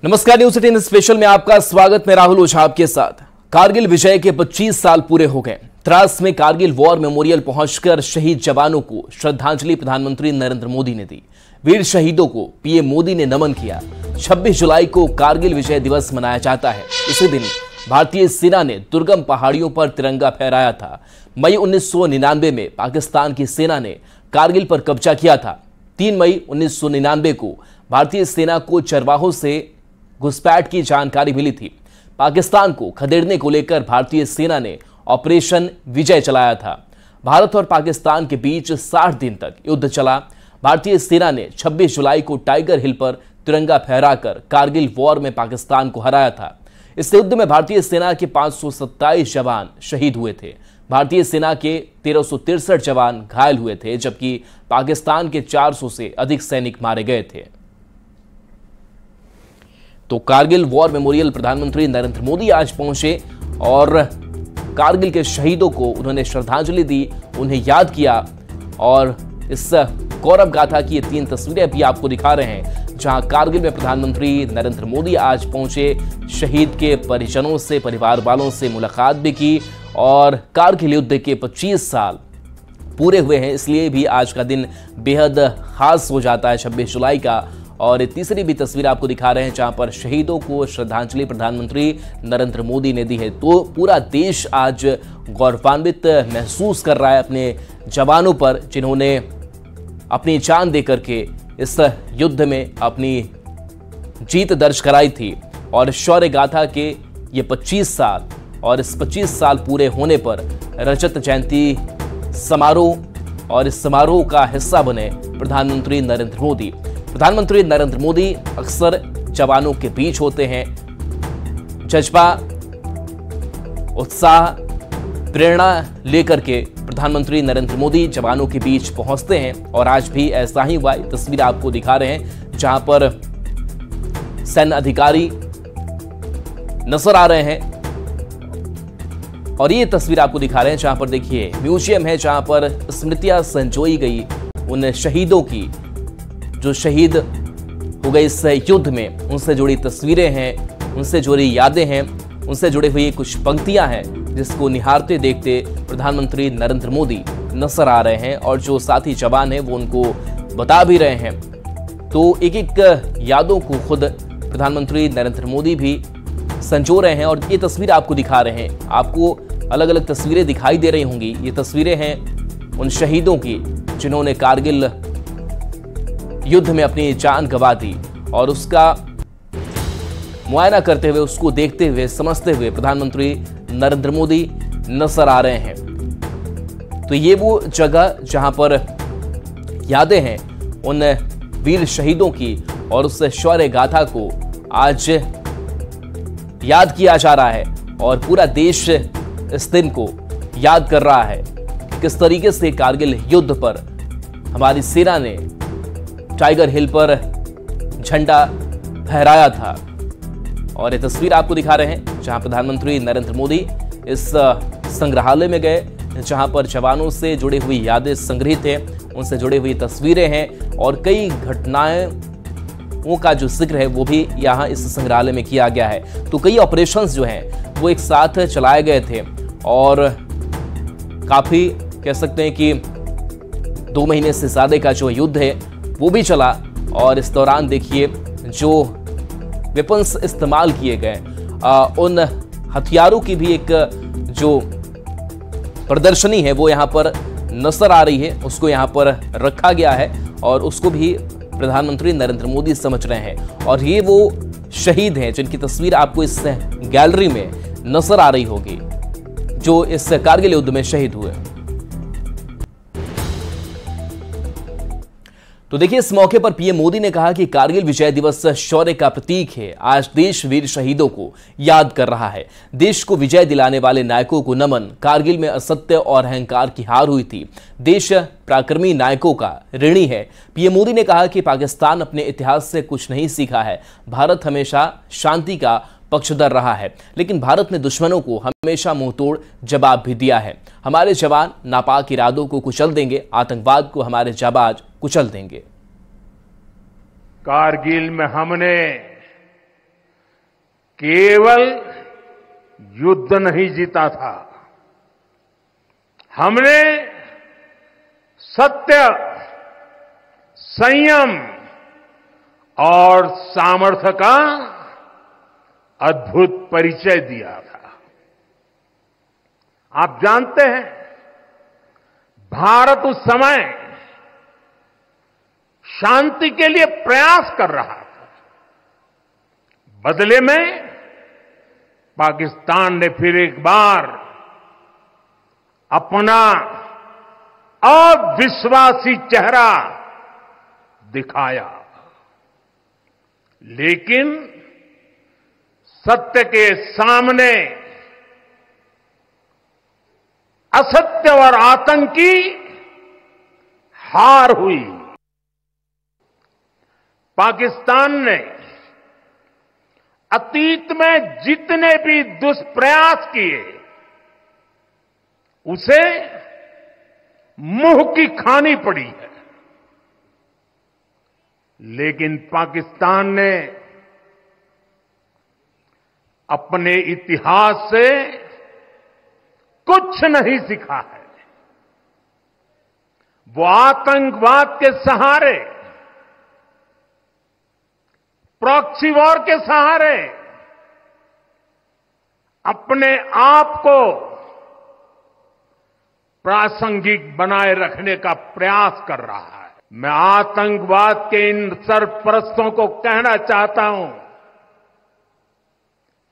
नमस्कार, news 18 special में आपका स्वागत। मैं राहुल ओझा आपके साथ। कारगिल विजय के 25 साल पूरे हो गए। द्रास में कारगिल वॉर मेमोरियल पहुंचकर शहीद जवानों को श्रद्धांजलि प्रधानमंत्री नरेंद्र मोदी ने दी। वीर शहीदों को पीएम मोदी ने नमन किया। 26 जुलाई को कारगिल विजय दिवस मनाया जाता है। इसी दिन भारतीय सेना ने दुर्गम पहाड़ियों पर तिरंगा फहराया था। मई 1999 में पाकिस्तान की सेना ने कारगिल पर कब्जा किया था। 3 मई 1999 को भारतीय सेना को चरवाहों से घुसपैठ की जानकारी मिली थी। पाकिस्तान को खदेड़ने को लेकर भारतीय सेना ने ऑपरेशन विजय चलाया था। भारत और पाकिस्तान के बीच 60 दिन तक युद्ध चला। भारतीय सेना ने 26 जुलाई को टाइगर हिल पर तिरंगा फहराकर कारगिल वॉर में पाकिस्तान को हराया था। इस युद्ध में भारतीय सेना के 527 जवान शहीद हुए थे। भारतीय सेना के 1363 जवान घायल हुए थे, जबकि पाकिस्तान के 400 से अधिक सैनिक मारे गए थे। तो कारगिल वॉर मेमोरियल प्रधानमंत्री नरेंद्र मोदी आज पहुंचे और कारगिल के शहीदों को उन्होंने श्रद्धांजलि दी, उन्हें याद किया। और इस गौरव गाथा की ये 3 तस्वीरें भी आपको दिखा रहे हैं, जहां कारगिल में प्रधानमंत्री नरेंद्र मोदी आज पहुंचे, शहीद के परिजनों से, परिवार वालों से मुलाकात भी की। और कारगिल युद्ध के 25 साल पूरे हुए हैं, इसलिए भी आज का दिन बेहद खास हो जाता है, 26 जुलाई का। और तीसरी भी तस्वीर आपको दिखा रहे हैं, जहां पर शहीदों को श्रद्धांजलि प्रधानमंत्री नरेंद्र मोदी ने दी है। तो पूरा देश आज गौरवान्वित महसूस कर रहा है अपने जवानों पर, जिन्होंने अपनी जान दे करके इस युद्ध में अपनी जीत दर्ज कराई थी। और शौर्य गाथा के ये 25 साल और इस 25 साल पूरे होने पर रजत जयंती समारोह, और इस समारोह का हिस्सा बने प्रधानमंत्री नरेंद्र मोदी। प्रधानमंत्री नरेंद्र मोदी अक्सर जवानों के बीच होते हैं। जज्बा, उत्साह, प्रेरणा लेकर के प्रधानमंत्री नरेंद्र मोदी जवानों के बीच पहुंचते हैं, और आज भी ऐसा ही हुआ। तस्वीर आपको दिखा रहे हैं, जहां पर सैन्य अधिकारी नजर आ रहे हैं। और ये तस्वीर आपको दिखा रहे हैं, जहां पर देखिए म्यूजियम है, जहां पर स्मृतियां संजोई गई उन शहीदों की जो शहीद हो गए इस युद्ध में। उनसे जुड़ी तस्वीरें हैं, उनसे जुड़ी यादें हैं, उनसे जुड़ी हुई कुछ पंक्तियां हैं, जिसको निहारते देखते प्रधानमंत्री नरेंद्र मोदी नजर आ रहे हैं। और जो साथी जवान हैं वो उनको बता भी रहे हैं। तो एक एक यादों को खुद प्रधानमंत्री नरेंद्र मोदी भी संजो रहे हैं। और ये तस्वीर आपको दिखा रहे हैं, आपको अलग अलग तस्वीरें दिखाई दे रही होंगी। ये तस्वीरें हैं उन शहीदों की जिन्होंने कारगिल युद्ध में अपनी जान गंवा दी, और उसका मुआयना करते हुए, उसको देखते हुए, समझते हुए प्रधानमंत्री नरेंद्र मोदी नजर आ रहे हैं। तो ये वो जगह जहां पर यादें हैं उन वीर शहीदों की, और उस शौर्य गाथा को आज याद किया जा रहा है। और पूरा देश इस दिन को याद कर रहा है कि किस तरीके से कारगिल युद्ध पर हमारी सेना ने टाइगर हिल पर झंडा फहराया था। और ये तस्वीर आपको दिखा रहे हैं, जहां प्रधानमंत्री नरेंद्र मोदी इस संग्रहालय में गए, जहां पर जवानों से जुड़ी हुई यादें संग्रहित हैं, उनसे जुड़ी हुई तस्वीरें हैं, और कई घटनाओं का जो जिक्र है वो भी यहाँ इस संग्रहालय में किया गया है। तो कई ऑपरेशंस जो हैं वो एक साथ चलाए गए थे, और काफी कह सकते हैं कि 2 महीने से ज्यादा का जो युद्ध है वो भी चला। और इस दौरान देखिए जो वेपन्स इस्तेमाल किए गए, उन हथियारों की भी एक जो प्रदर्शनी है वो यहाँ पर नजर आ रही है, उसको यहाँ पर रखा गया है, और उसको भी प्रधानमंत्री नरेंद्र मोदी समझ रहे हैं। और ये वो शहीद हैं जिनकी तस्वीर आपको इस गैलरी में नजर आ रही होगी, जो इस कारगिल युद्ध में शहीद हुए। तो देखिए, इस मौके पर पीएम मोदी ने कहा कि कारगिल विजय दिवस शौर्य का प्रतीक है। आज देश वीर शहीदों को याद कर रहा है। देश को विजय दिलाने वाले नायकों को नमन। कारगिल में असत्य और अहंकार की हार हुई थी। देश पराक्रमी नायकों का ऋणी है। पीएम मोदी ने कहा कि पाकिस्तान अपने इतिहास से कुछ नहीं सीखा है। भारत हमेशा शांति का पक्षधर रहा है, लेकिन भारत ने दुश्मनों को हमेशा मुंहतोड़ जवाब भी दिया है। हमारे जवान नापाक इरादों को कुचल देंगे, आतंकवाद को हमारे जाबाज कुचल देंगे। कारगिल में हमने केवल युद्ध नहीं जीता था, हमने सत्य, संयम और सामर्थ्य का अद्भुत परिचय दिया था। आप जानते हैं, भारत उस समय शांति के लिए प्रयास कर रहा था। बदले में पाकिस्तान ने फिर एक बार अपना अविश्वासी चेहरा दिखाया, लेकिन सत्य के सामने असत्य और आतंक की हार हुई। पाकिस्तान ने अतीत में जितने भी दुष्प्रयास किए, उसे मुंह की खानी पड़ी है। लेकिन पाकिस्तान ने अपने इतिहास से कुछ नहीं सीखा है। वो आतंकवाद के सहारे, प्रॉक्सी वॉर के सहारे अपने आप को प्रासंगिक बनाए रखने का प्रयास कर रहा है। मैं आतंकवाद के इन सरपरस्तों को कहना चाहता हूं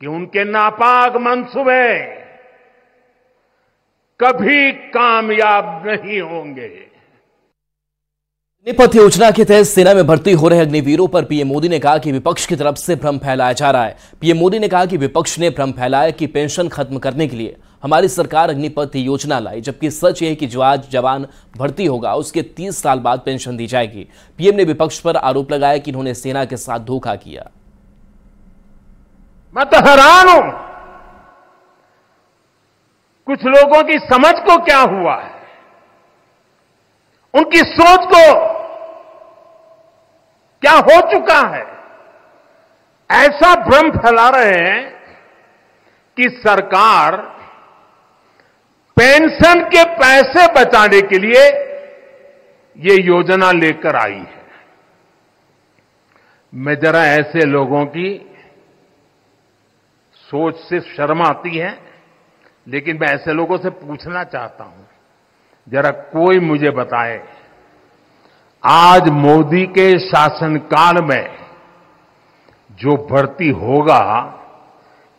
कि उनके नापाक मंसूबे कभी कामयाब नहीं होंगे। अग्निपथ योजना के तहत सेना में भर्ती हो रहे अग्निवीरों पर पीएम मोदी ने कहा कि विपक्ष की तरफ से भ्रम फैलाया जा रहा है। पीएम मोदी ने कहा कि विपक्ष ने भ्रम फैलाया कि पेंशन खत्म करने के लिए हमारी सरकार अग्निपथ योजना लाई, जबकि सच यह है कि जो आज जवान भर्ती होगा उसके 30 साल बाद पेंशन दी जाएगी। पीएम ने विपक्ष पर आरोप लगाया कि इन्होंने सेना के साथ धोखा किया। मैं तो हैरान हूं, कुछ लोगों की समझ को क्या हुआ है, उनकी सोच को क्या हो चुका है। ऐसा भ्रम फैला रहे हैं कि सरकार पेंशन के पैसे बचाने के लिए ये योजना लेकर आई है। मैं जरा ऐसे लोगों की सोच से शर्म आती है, लेकिन मैं ऐसे लोगों से पूछना चाहता हूं, जरा कोई मुझे बताए, आज मोदी के शासनकाल में जो भर्ती होगा,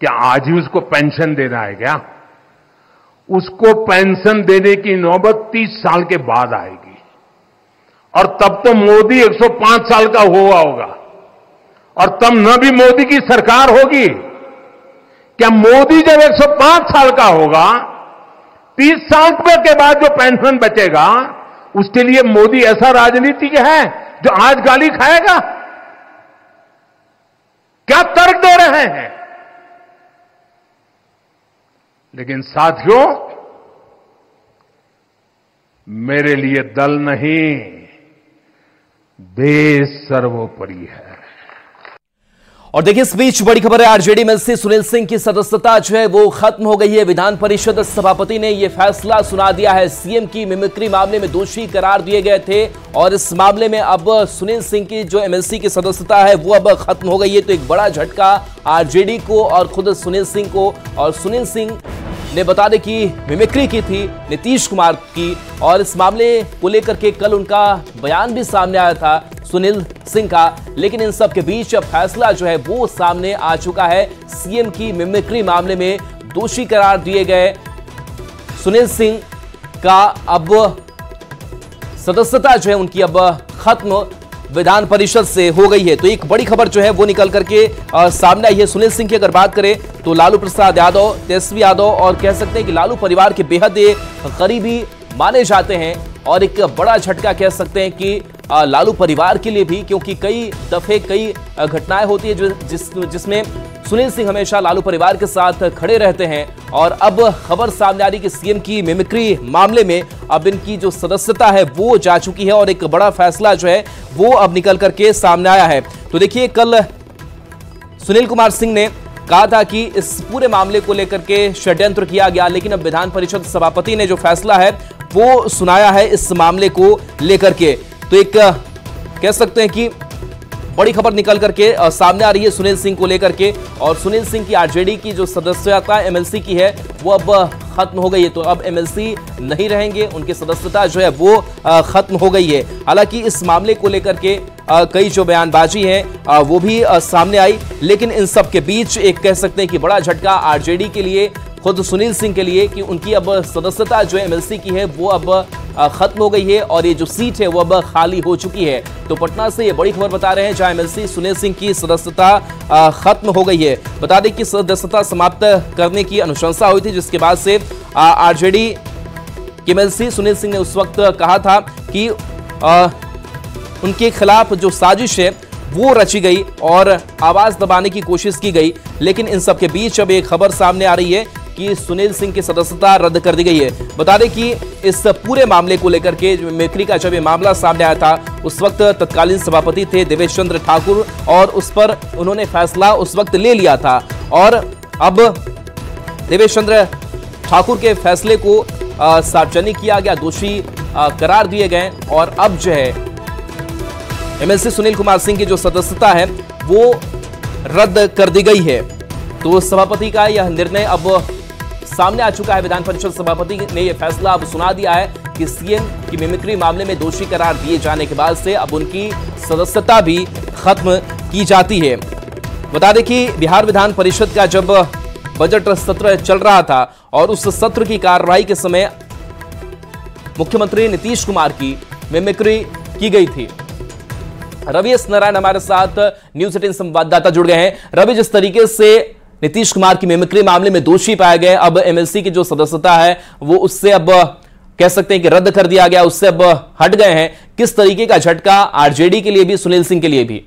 क्या आज ही उसको पेंशन देना है क्या? उसको पेंशन देने की नौबत 30 साल के बाद आएगी, और तब तो मोदी 105 साल का हुआ होगा, और तब न भी मोदी की सरकार होगी। क्या मोदी जब 105 साल का होगा, 30 साल के बाद जो पेंशन बचेगा, उसके लिए मोदी ऐसा राजनीतिक है जो आज गाली खाएगा? क्या तर्क दे रहे हैं? लेकिन साथियों, मेरे लिए दल नहीं, देश सर्वोपरि है। और देखिए, इस बीच बड़ी खबर है, आरजेडी में से सुनील सिंह की सदस्यता जो है वो खत्म हो गई है। विधान परिषद सभापति ने यह फैसला सुना दिया है। सीएम की मिमिक्री मामले में दोषी करार दिए गए थे, और इस मामले में अब सुनील सिंह की जो एमएलसी की सदस्यता है वो अब खत्म हो गई है। तो एक बड़ा झटका आरजेडी को और खुद सुनील सिंह को। और सुनील सिंह ने बता दें कि मिमिक्री की थी नीतीश कुमार की, और इस मामले को लेकर के कल उनका बयान भी सामने आया था सुनील सिंह का। लेकिन इन सब के बीच अब फैसला जो है वो सामने आ चुका है। सीएम की मिमिक्री मामले में दोषी करार दिए गए सुनील सिंह का अब सदस्यता जो है उनकी अब खत्म विधान परिषद से हो गई है। तो एक बड़ी खबर जो है वो निकल करके सामने आई है। सुनील सिंह की अगर बात करें तो लालू प्रसाद यादव, तेजस्वी यादव और कह सकते हैं कि लालू परिवार के बेहद करीबी माने जाते हैं, और एक बड़ा झटका कह सकते हैं कि लालू परिवार के लिए भी, क्योंकि कई दफे कई घटनाएं होती है जिसमें सुनील सिंह हमेशा लालू परिवार के साथ खड़े रहते हैं। और अब खबर सामने आ रही कि सीएम की मिमिक्री मामले में अब इनकी जो सदस्यता है वो जा चुकी है, और एक बड़ा फैसला जो है वो अब निकल करके सामने आया है। तो देखिए, कल सुनील कुमार सिंह ने कहा था कि इस पूरे मामले को लेकर के षड्यंत्र किया गया, लेकिन अब विधान परिषद सभापति ने जो फैसला है वो सुनाया है इस मामले को लेकर के। तो एक कह सकते हैं कि बड़ी खबर निकल करके सामने आ रही है सुनील सिंह को लेकर के, और सुनील सिंह की आरजेडी की जो सदस्यता एमएलसी की है वो अब खत्म हो गई है। तो अब एमएलसी नहीं रहेंगे, उनकी सदस्यता जो है वो खत्म हो गई है। हालांकि इस मामले को लेकर के कई जो बयानबाजी है वो भी सामने आई, लेकिन इन सब के बीच एक कह सकते हैं कि बड़ा झटका आरजेडी के लिए, खुद सुनील सिंह के लिए, कि उनकी अब सदस्यता जो एमएलसी की है वो अब खत्म हो गई है और ये जो सीट है वो अब खाली हो चुकी है। तो पटना से ये बड़ी खबर बता रहे हैं, जहां एमएलसी सुनील सिंह की सदस्यता खत्म हो गई है। बता दें कि सदस्यता समाप्त करने की अनुशंसा हुई थी, जिसके बाद से आरजेडी के एमएलसी सुनील सिंह ने उस वक्त कहा था कि उनके खिलाफ जो साजिश है वो रची गई और आवाज दबाने की कोशिश की गई। लेकिन इन सब के बीच अब एक खबर सामने आ रही है कि सुनील सिंह की सदस्यता रद्द कर दी गई है। बता दें कि इस पूरे मामले को लेकर के मिमिक्री का जब ये मामला सामने आया था, उस वक्त तत्कालीन सभापति थे देवेश चंद्र ठाकुर, और उस पर उन्होंने फैसला उस वक्त ले लिया था। और अब देवेश चंद्र ठाकुर के फैसले को सार्वजनिक किया गया, दोषी करार दिए गए, और अब जो है एमएलसी सुनील कुमार सिंह की जो सदस्यता है वो रद्द कर दी गई है। तो सभापति का यह निर्णय अब सामने आ चुका है। विधान परिषद सभापति ने यह फैसला अब सुना दिया है कि सीएम की मिमिक्री मामले में दोषी करार दिए जाने के बाद से अब उनकी सदस्यता भी खत्म की जाती है। बता दें कि बिहार विधान परिषद का जब बजट सत्र चल रहा था और उस सत्र की कार्रवाई के समय मुख्यमंत्री नीतीश कुमार की मिमिक्री की गई थी। रवि एस नारायण हमारे साथ न्यूज 18 संवाददाता जुड़ गए हैं। रवि, जिस तरीके से नीतीश कुमार की मिमिक्री मामले में दोषी पाए गए, अब एमएलसी की जो सदस्यता है वो उससे अब कह सकते हैं कि रद्द कर दिया गया, उससे अब हट गए हैं, किस तरीके का झटका आरजेडी के लिए भी, सुनील सिंह के लिए भी?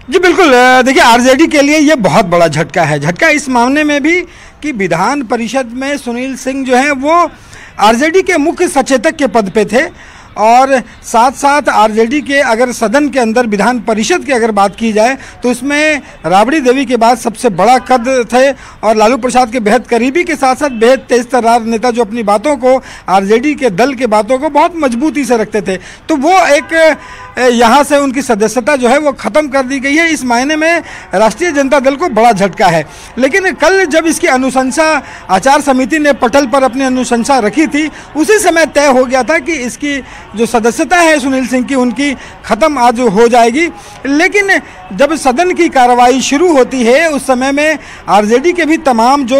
जी बिल्कुल, देखिए आरजेडी के लिए ये बहुत बड़ा झटका है। झटका इस मामले में भी कि विधान परिषद में सुनील सिंह जो है वो आरजेडी के मुख्य सचेतक के पद पे थे, और साथ साथ आरजेडी के अगर सदन के अंदर विधान परिषद की अगर बात की जाए तो उसमें राबड़ी देवी के बाद सबसे बड़ा कद थे, और लालू प्रसाद के बेहद करीबी के साथ साथ बेहद तेज तर्रार नेता जो अपनी बातों को, आरजेडी के दल के बातों को बहुत मजबूती से रखते थे। तो वो एक यहाँ से उनकी सदस्यता जो है वो ख़त्म कर दी गई है। इस मायने में राष्ट्रीय जनता दल को बड़ा झटका है। लेकिन कल जब इसकी अनुशंसा आचार समिति ने पटल पर अपनी अनुशंसा रखी थी, उसी समय तय हो गया था कि इसकी जो सदस्यता है सुनील सिंह की, उनकी ख़त्म आज हो जाएगी। लेकिन जब सदन की कार्रवाई शुरू होती है उस समय में आरजेडी के भी तमाम जो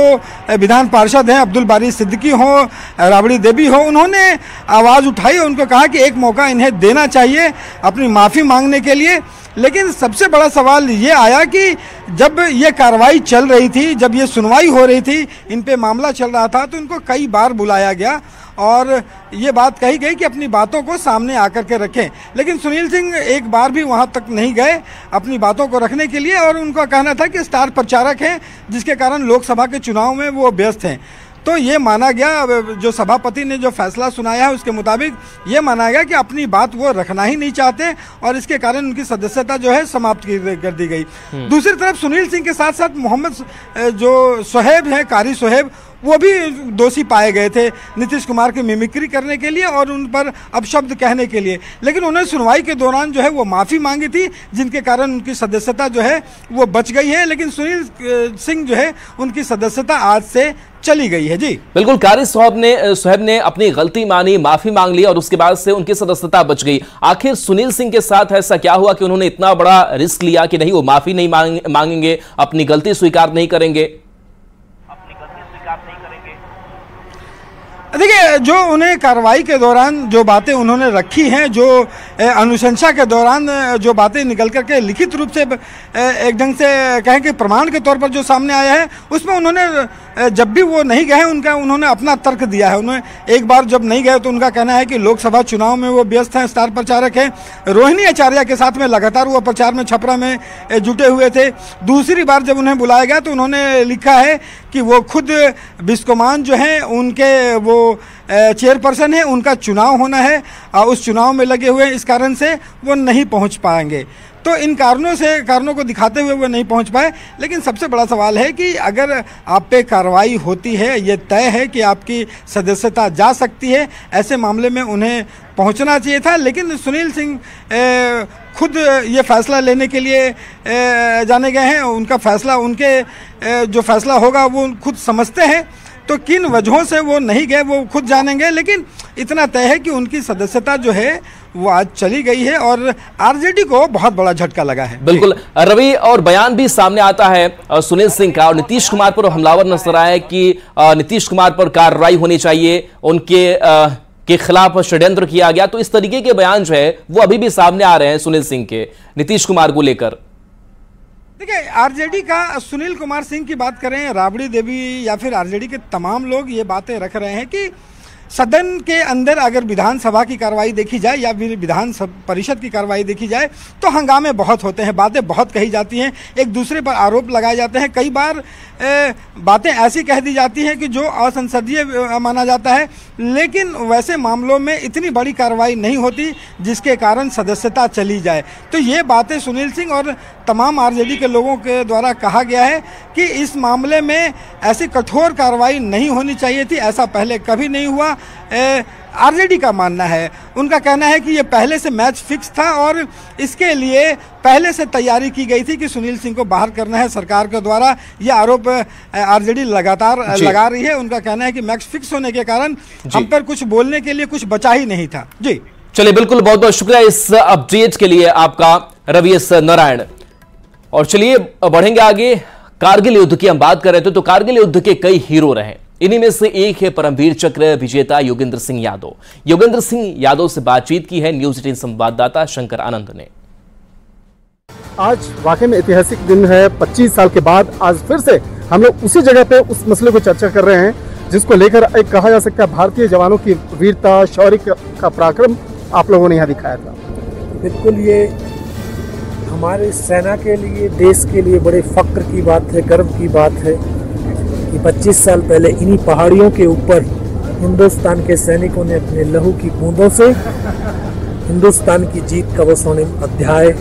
विधान पार्षद हैं, अब्दुल बारी सिद्दीकी हो, राबड़ी देवी हो, उन्होंने आवाज़ उठाई और उनको कहा कि एक मौका इन्हें देना चाहिए अपनी माफ़ी मांगने के लिए। लेकिन सबसे बड़ा सवाल ये आया कि जब ये कार्रवाई चल रही थी, जब ये सुनवाई हो रही थी, इन पे मामला चल रहा था, तो इनको कई बार बुलाया गया और ये बात कही गई कि अपनी बातों को सामने आकर के रखें। लेकिन सुनील सिंह एक बार भी वहाँ तक नहीं गए अपनी बातों को रखने के लिए, और उनका कहना था कि स्टार प्रचारक हैं, जिसके कारण लोकसभा के चुनाव में वो व्यस्त हैं। तो ये माना गया, जो सभापति ने जो फैसला सुनाया है उसके मुताबिक ये माना गया कि अपनी बात वो रखना ही नहीं चाहते, और इसके कारण उनकी सदस्यता जो है समाप्त कर दी गई। दूसरी तरफ सुनील सिंह के साथ साथ मोहम्मद जो सोहेब हैं, कारी सोहेब, वो भी दोषी पाए गए थे नीतीश कुमार की मिमिक्री करने के लिए और उन पर अपशब्द कहने के लिए। लेकिन उन्होंने सुनवाई के दौरान जो है वो माफ़ी मांगी थी, जिनके कारण उनकी सदस्यता जो है वो बच गई है। लेकिन सुनील सिंह जो है उनकी सदस्यता आज से चली गई है। जी बिल्कुल, कारी सोहेब ने अपनी गलती मानी, माफी मांग ली और उसके बाद से उनकी सदस्यता बच गई। आखिर सुनील सिंह के साथ ऐसा क्या हुआ कि उन्होंने इतना बड़ा रिस्क लिया कि नहीं, वो माफी नहीं मांगेंगे, अपनी गलती स्वीकार नहीं करेंगे? देखिए, जो उन्हें कार्रवाई के दौरान जो बातें उन्होंने रखी हैं, जो अनुशंसा के दौरान जो बातें निकल करके लिखित रूप से एक ढंग से कहें कि प्रमाण के तौर पर जो सामने आया है, उसमें उन्होंने जब भी वो नहीं गए उन्होंने अपना तर्क दिया है। उन्होंने एक बार जब नहीं गए तो उनका कहना है कि लोकसभा चुनाव में वो व्यस्त हैं, स्टार प्रचारक हैं, रोहिणी आचार्य के साथ में लगातार वो प्रचार में छपरा में जुटे हुए थे। दूसरी बार जब उन्हें बुलाया गया तो उन्होंने लिखा है कि वो खुद बिस्कोमान जो हैं उनके वो चेयरपर्सन है, उनका चुनाव होना है, उस चुनाव में लगे हुए इस कारण से वो नहीं पहुंच पाएंगे। तो इन कारणों को दिखाते हुए वो नहीं पहुंच पाए। लेकिन सबसे बड़ा सवाल है कि अगर आप पे कार्रवाई होती है, ये तय है कि आपकी सदस्यता जा सकती है, ऐसे मामले में उन्हें पहुंचना चाहिए था। लेकिन सुनील सिंह खुद ये फैसला लेने के लिए जाने गए हैं। उनका फैसला, उनके जो फैसला होगा वो खुद समझते हैं, तो किन वजहों से वो नहीं गए वो खुद जानेंगे। लेकिन इतना तय है कि उनकी सदस्यता जो है वो आज चली गई है और आरजेडी को बहुत बड़ा झटका लगा है। बिल्कुल रवि, और बयान भी सामने आता है सुनील सिंह का, और नीतीश कुमार पर हमलावर नजर आया कि नीतीश कुमार पर कार्रवाई होनी चाहिए, उनके के खिलाफ षड्यंत्र किया गया। तो इस तरीके के बयान जो है वो अभी भी सामने आ रहे हैं सुनील सिंह के नीतीश कुमार को लेकर। देखिए, आरजेडी का सुनील कुमार सिंह की बात करें, राबड़ी देवी या फिर आरजेडी के तमाम लोग ये बातें रख रहे हैं कि सदन के अंदर अगर विधानसभा की कार्रवाई देखी जाए या फिर विधान परिषद की कार्रवाई देखी जाए तो हंगामे बहुत होते हैं, बातें बहुत कही जाती हैं, एक दूसरे पर आरोप लगाए जाते हैं। कई बार बातें ऐसी कह दी जाती हैं कि जो असंसदीय माना जाता है। लेकिन वैसे मामलों में इतनी बड़ी कार्रवाई नहीं होती जिसके कारण सदस्यता चली जाए। तो ये बातें सुनील सिंह और तमाम आरजेडी के लोगों के द्वारा कहा गया है कि इस मामले में ऐसी कठोर कार्रवाई नहीं होनी चाहिए थी, ऐसा पहले कभी नहीं हुआ। आरजेडी का मानना है, उनका कहना है कि ये पहले से मैच फिक्स था और इसके लिए पहले से तैयारी की गई थी कि सुनील सिंह को बाहर करना है सरकार के द्वारा। ये आरोप आरजेडी लगातार लगा रही है। उनका कहना है कि मैच फिक्स होने के कारण हम पर कुछ बोलने के लिए कुछ बचा ही नहीं था। जी चलिए, बिल्कुल, बहुत बहुत शुक्रिया इस अपडेट के लिए आपका रवि एस नारायण। और चलिए बढ़ेंगे आगे। कारगिल युद्ध की हम बात कर रहे थे, तो कारगिल युद्ध के कई हीरो रहे, इन्हीं में से एक है परमवीर चक्र विजेता योगेंद्र सिंह यादव। योगेंद्र सिंह यादव से बातचीत की है न्यूज 18 संवाददाता शंकर आनंद ने। आज वाकई में ऐतिहासिक दिन है। 25 साल के बाद आज फिर से हम लोग उसी जगह पे उस मसले को चर्चा कर रहे हैं जिसको लेकर एक कहा जा सकता है भारतीय जवानों की वीरता, शौर्य का पराक्रम आप लोगों ने यहाँ दिखाया था। बिल्कुल, ये हमारे सेना के लिए, देश के लिए बड़े फक्र की बात है, गर्व की बात है कि 25 साल पहले इन्हीं पहाड़ियों के ऊपर हिंदुस्तान के सैनिकों ने अपने लहू की बूंदों से हिंदुस्तान की जीत का वो स्वर्णिम अध्याय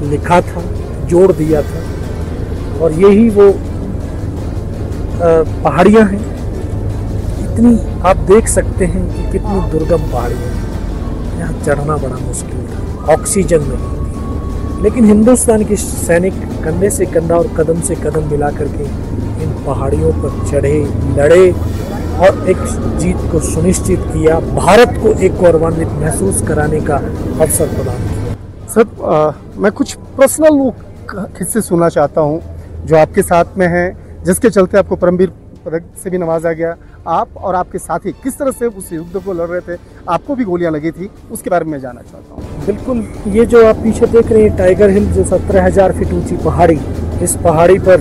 लिखा था, जोड़ दिया था। और यही वो पहाड़ियाँ हैं। इतनी आप देख सकते हैं कि कितनी दुर्गम पहाड़ियाँ हैं, यहाँ चढ़ना बड़ा मुश्किल था, ऑक्सीजन नहीं थी। लेकिन हिंदुस्तान के सैनिक कंधे से कंधा और कदम से कदम मिला करके इन पहाड़ियों पर चढ़े, लड़े और एक जीत को सुनिश्चित किया, भारत को एक गौरवान्वित महसूस कराने का अवसर प्रदान किया। सर, मैं कुछ पर्सनल किस्से सुनना चाहता हूँ जो आपके साथ में हैं, जिसके चलते आपको परमवीर पदक से भी नवाजा गया। आप और आपके साथी किस तरह से उस युद्ध को लड़ रहे थे, आपको भी गोलियां लगी थी, उसके बारे में जानना चाहता हूँ। बिल्कुल, ये जो आप पीछे देख रहे हैं टाइगर हिल, जो 17,000 फीट ऊंची पहाड़ी, इस पहाड़ी पर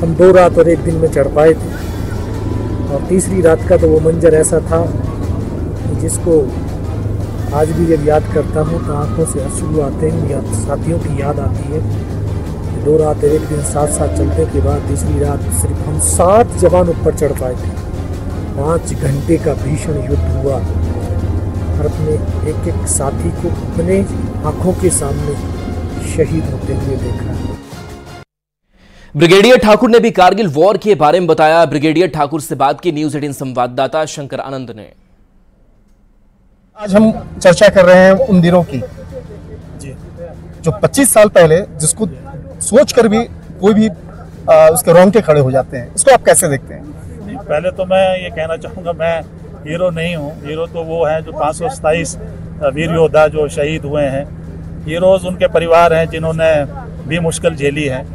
हम 2 रात और 1 दिन में चढ़ पाए थे। और तीसरी रात का तो वो मंजर ऐसा था जिसको आज भी जब याद करता हूँ तो आंखों से आंसू आते हैं, या साथियों की याद आती है। 2 रात और 1 दिन साथ साथ चलने के बाद तीसरी रात सिर्फ हम 7 जवान ऊपर चढ़ पाए थे। 5 घंटे का भीषण युद्ध हुआ और अपने एक साथी को अपने आंखों के सामने शहीद होते हुए देखा। ब्रिगेडियर ठाकुर ने भी कारगिल वॉर के बारे में बताया। ब्रिगेडियर ठाकुर से बात की न्यूज 18 संवाददाता शंकर आनंद ने। आज हम चर्चा कर रहे हैं उन दिनों की जो 25 साल पहले, जिसको सोचकर भी कोई भी उसके रोंगटे खड़े हो जाते हैं। इसको आप कैसे देखते हैं? पहले तो मैं ये कहना चाहूँगा, मैं हीरो नहीं हूँ। हीरो तो वो हैं जो 527 वीर योद्धा जो शहीद हुए हैं। हीरोज़ उनके परिवार हैं जिन्होंने भी मुश्किल झेली है,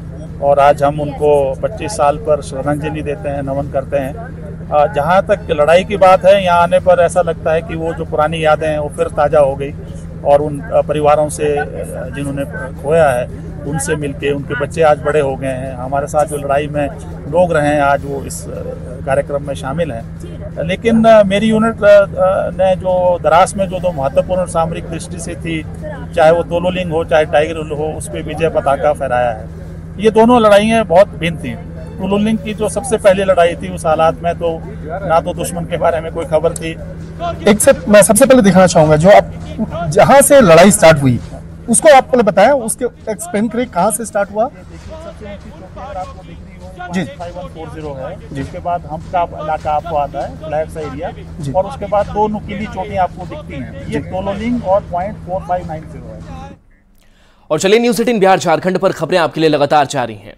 और आज हम उनको 25 साल पर श्रद्धांजलि देते हैं, नमन करते हैं। जहाँ तक लड़ाई की बात है, यहाँ आने पर ऐसा लगता है कि वो जो पुरानी यादें हैं वो फिर ताज़ा हो गई, और उन परिवारों से जिन्होंने खोया है उनसे मिलके, उनके बच्चे आज बड़े हो गए हैं। हमारे साथ जो लड़ाई में लोग रहे हैं आज वो इस कार्यक्रम में शामिल हैं। लेकिन मेरी यूनिट ने जो दरास में जो 2 महत्वपूर्ण सामरिक दृष्टि से थी, चाहे वो तोलोलिंग हो चाहे टाइगर हिल हो, उस पर विजय पताका फहराया है। ये दोनों लड़ाइयाँ बहुत भिन्न थी। तोलोलिंग की जो सबसे पहली लड़ाई थी, उस हालात में तो ना तो दुश्मन के बारे में कोई खबर थी। एक से मैं सबसे पहले दिखाना चाहूँगा, जो आप जहाँ से लड़ाई स्टार्ट हुई उसको आप पहले बताएं, उसके एक्सप्लेन करें कहाँ से स्टार्ट हुआ। सबसे ऊंची चोटी अगर आपको दिख रही हो जी। 5140 है, जिसके बाद हम का इलाका आपको आता है, फ्लैट सा एरिया, और उसके बाद दो नुकीली चोटी आपको दिखती हैं, ये तोलोलिंग और .4590 है। और चलिए न्यूज़ 18 बिहार झारखंड पर खबरें आपके लिए लगातार जारी हैं।